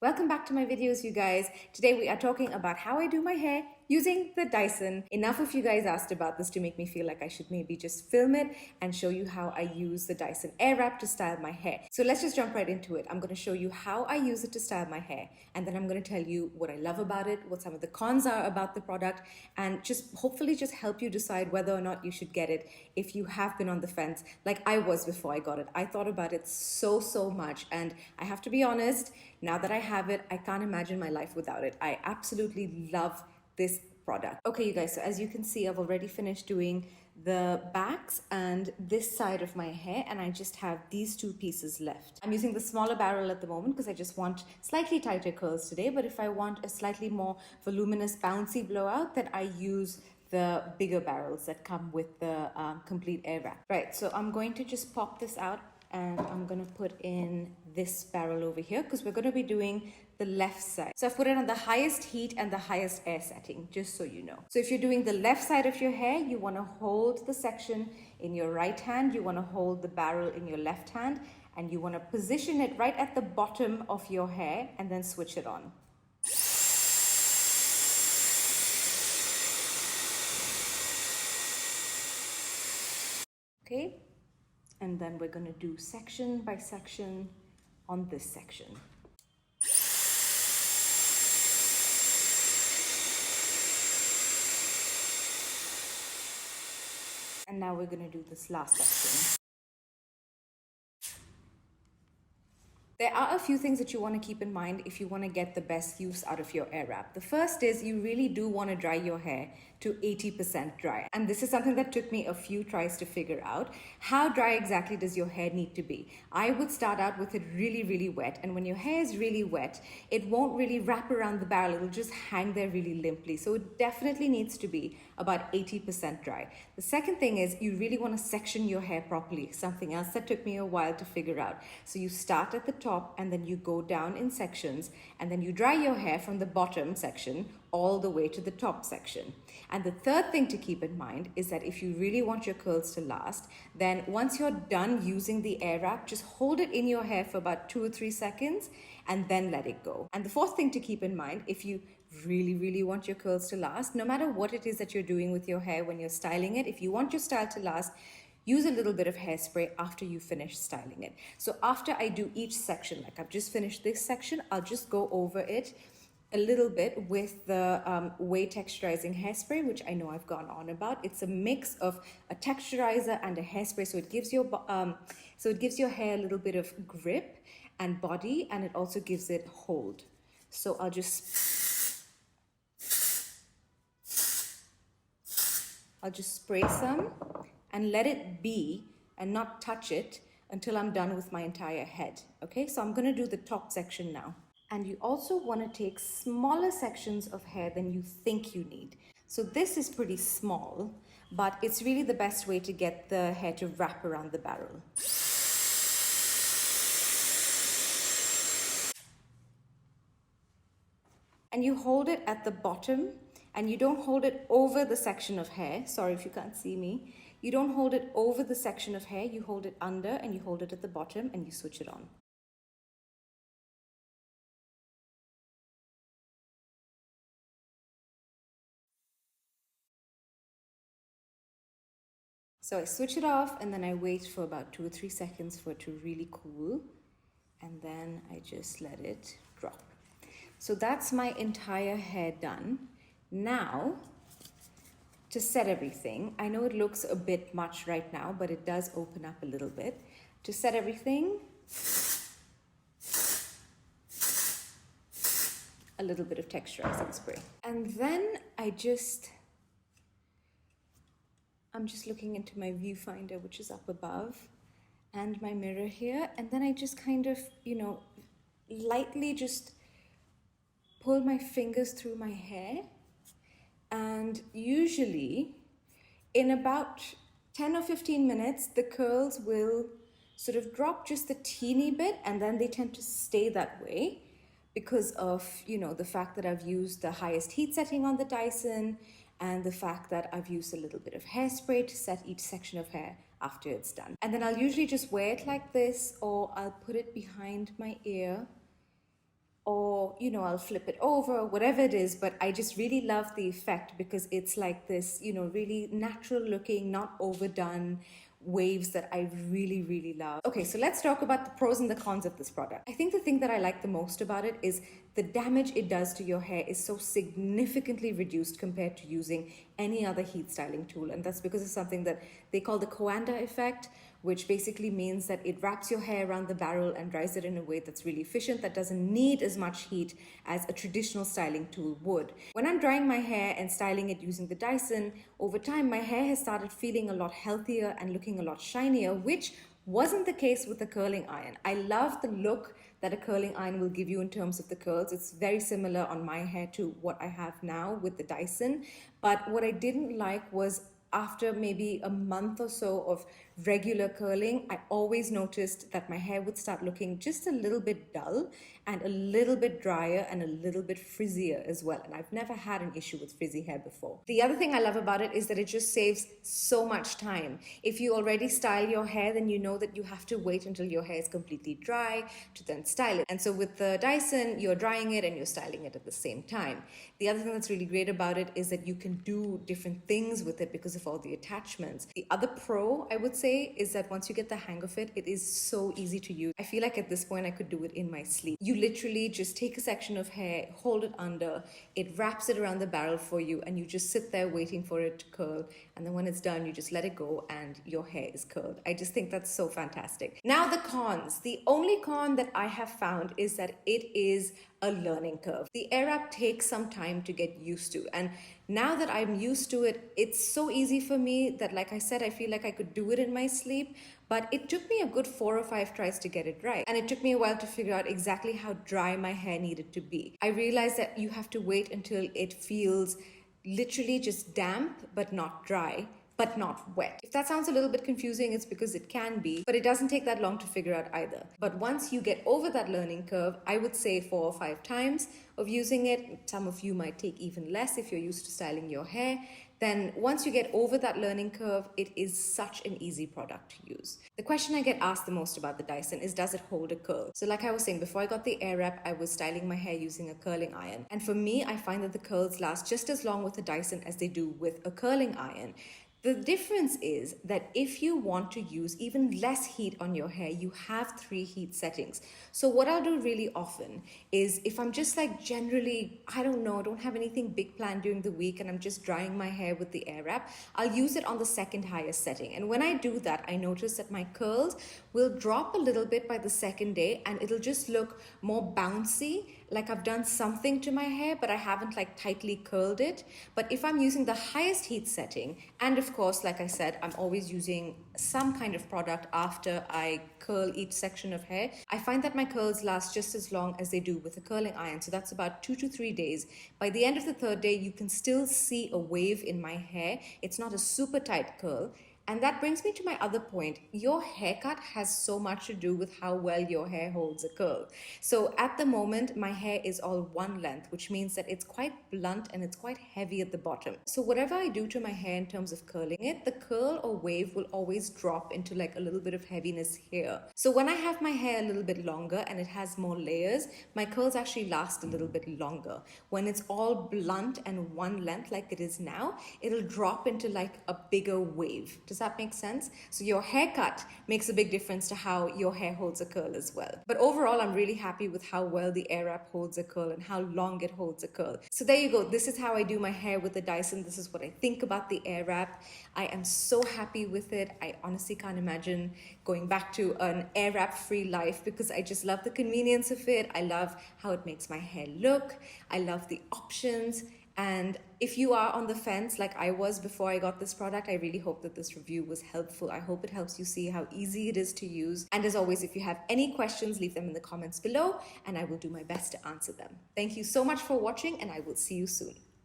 Welcome back to my videos, you guys. Today we are talking about how I do my hair using the Dyson. Enough of you guys asked about this to make me feel like I should maybe just film it and show you how I use the Dyson AirWrap to style my hair. So let's just jump right into it. I'm going to show you how I use it to style my hair, and then I'm going to tell you what I love about it, what some of the cons are about the product, and just hopefully just help you decide whether or not you should get it if you have been on the fence like I was before I got it. I thought about it so much, and I have to be honest, now that I have it, I can't imagine my life without it. I absolutely love this product. Okay, you guys, so as you can see, I've already finished doing the backs and this side of my hair, and I just have these two pieces left. I'm using the smaller barrel at the moment because I just want slightly tighter curls today, but if I want a slightly more voluminous, bouncy blowout, then I use the bigger barrels that come with the complete air wrap. Right, so I'm going to just pop this out, and I'm going to put in this barrel over here because we're going to be doing the left side. So I've put it on the highest heat and the highest air setting, just so you know. So if you're doing the left side of your hair, you want to hold the section in your right hand, you want to hold the barrel in your left hand, and you want to position it right at the bottom of your hair and then switch it on. Okay? And then we're going to do section by section on this section. And now we're going to do this last section. There are a few things that you want to keep in mind if you want to get the best use out of your air wrap. The first is you really do want to dry your hair to 80% dry. And this is something that took me a few tries to figure out. How dry exactly does your hair need to be? I would start out with it really wet. And when your hair is really wet, it won't really wrap around the barrel. It'll just hang there really limply. So it definitely needs to be about 80% dry. The second thing is you really want to section your hair properly. Something else that took me a while to figure out. So you start at the top and then you go down in sections, and then you dry your hair from the bottom section all the way to the top section. And the third thing to keep in mind is that if you really want your curls to last, then once you're done using the air wrap, just hold it in your hair for about 2 or 3 seconds and then let it go. And the fourth thing to keep in mind, if you really want your curls to last, no matter what it is that you're doing with your hair when you're styling it, if you want your style to last, use a little bit of hairspray after you finish styling it. So after I do each section, like I've just finished this section, I'll just go over it a little bit with the Way Texturizing hairspray, which I know I've gone on about. It's a mix of a texturizer and a hairspray, so it gives your hair a little bit of grip and body, and it also gives it hold. So I'll just spray some and let it be and not touch it until I'm done with my entire head. Okay, so I'm gonna do the top section now. And you also wanna take smaller sections of hair than you think you need. So this is pretty small, but it's really the best way to get the hair to wrap around the barrel. And you hold it at the bottom, and you don't hold it over the section of hair. Sorry if you can't see me. You don't hold it over the section of hair, you hold it under and you hold it at the bottom and you switch it on. So I switch it off and then I wait for about 2 or 3 seconds for it to really cool, and then I just let it drop. So that's my entire hair done. Now, to set everything, I know it looks a bit much right now, but it does open up a little bit. To set everything, a little bit of texturizing spray. And then I'm just looking into my viewfinder, which is up above, and my mirror here, and then I just kind of, lightly just pull my fingers through my hair. And usually in about 10 or 15 minutes, the curls will sort of drop just a teeny bit, and then they tend to stay that way because of, the fact that I've used the highest heat setting on the Dyson, and the fact that I've used a little bit of hairspray to set each section of hair after it's done. And then I'll usually just wear it like this, or I'll put it behind my ear, or I'll flip it over, whatever it is. But I just really love the effect because it's like this, really natural looking, not overdone waves that I really, really love. Okay, so let's talk about the pros and the cons of this product. I think the thing that I like the most about it is the damage it does to your hair is so significantly reduced compared to using any other heat styling tool. And that's because of something that they call the Coanda effect, which basically means that it wraps your hair around the barrel and dries it in a way that's really efficient, that doesn't need as much heat as a traditional styling tool would. When I'm drying my hair and styling it using the Dyson, over time my hair has started feeling a lot healthier and looking a lot shinier, which wasn't the case with the curling iron. I love the look that a curling iron will give you in terms of the curls. It's very similar on my hair to what I have now with the Dyson. But what I didn't like was after maybe a month or so of regular curling, I always noticed that my hair would start looking just a little bit dull and a little bit drier and a little bit frizzier as well. And I've never had an issue with frizzy hair before. The other thing I love about it is that it just saves so much time. If you already style your hair, then you know that you have to wait until your hair is completely dry to then style it. And so with the Dyson, you're drying it and you're styling it at the same time. The other thing that's really great about it is that you can do different things with it because of all the attachments. The other pro, I would say, is that once you get the hang of it, it is so easy to use. I feel like at this point I could do it in my sleep. You literally just take a section of hair, hold it under, it wraps it around the barrel for you, and you just sit there waiting for it to curl. And then when it's done, you just let it go and your hair is curled. I just think that's so fantastic. Now the cons. The only con that I have found is that it is a learning curve. The AirWrap takes some time to get used to, and now that I'm used to it, it's so easy for me that, like I said, I feel like I could do it in my sleep, but it took me a good 4 or 5 tries to get it right. And it took me a while to figure out exactly how dry my hair needed to be. I realized that you have to wait until it feels literally just damp, but not dry, but not wet. If that sounds a little bit confusing, it's because it can be, but it doesn't take that long to figure out either. But once you get over that learning curve, I would say 4 or 5 times of using it, some of you might take even less if you're used to styling your hair, then once you get over that learning curve, it is such an easy product to use. The question I get asked the most about the Dyson is, does it hold a curl? So like I was saying, before I got the AirWrap, I was styling my hair using a curling iron. And for me, I find that the curls last just as long with the Dyson as they do with a curling iron. The difference is that if you want to use even less heat on your hair, you have 3 heat settings. So what I'll do really often is, if I'm just like generally, I don't have anything big planned during the week and I'm just drying my hair with the AirWrap, I'll use it on the second highest setting. And when I do that, I notice that my curls will drop a little bit by the second day and it'll just look more bouncy, like I've done something to my hair, but I haven't like tightly curled it. But if I'm using the highest heat setting, and of course, like I said, I'm always using some kind of product after I curl each section of hair, I find that my curls last just as long as they do with a curling iron. So that's about 2 to 3 days. By the end of the 3rd day, you can still see a wave in my hair. It's not a super tight curl. And that brings me to my other point. Your haircut has so much to do with how well your hair holds a curl. So at the moment, my hair is all one length, which means that it's quite blunt and it's quite heavy at the bottom. So whatever I do to my hair in terms of curling it, the curl or wave will always drop into like a little bit of heaviness here. So when I have my hair a little bit longer and it has more layers, my curls actually last a little bit longer. When it's all blunt and one length like it is now, it'll drop into like a bigger wave. Does that make sense? So your haircut makes a big difference to how your hair holds a curl as well. But overall, I'm really happy with how well the AirWrap holds a curl and how long it holds a curl. So there you go. This is how I do my hair with the Dyson. This is what I think about the AirWrap. I am so happy with it. I honestly can't imagine going back to an AirWrap free life because I just love the convenience of it. I love how it makes my hair look. I love the options. And if you are on the fence like I was before I got this product, I really hope that this review was helpful. I hope it helps you see how easy it is to use. And as always, if you have any questions, leave them in the comments below and I will do my best to answer them. Thank you so much for watching and I will see you soon.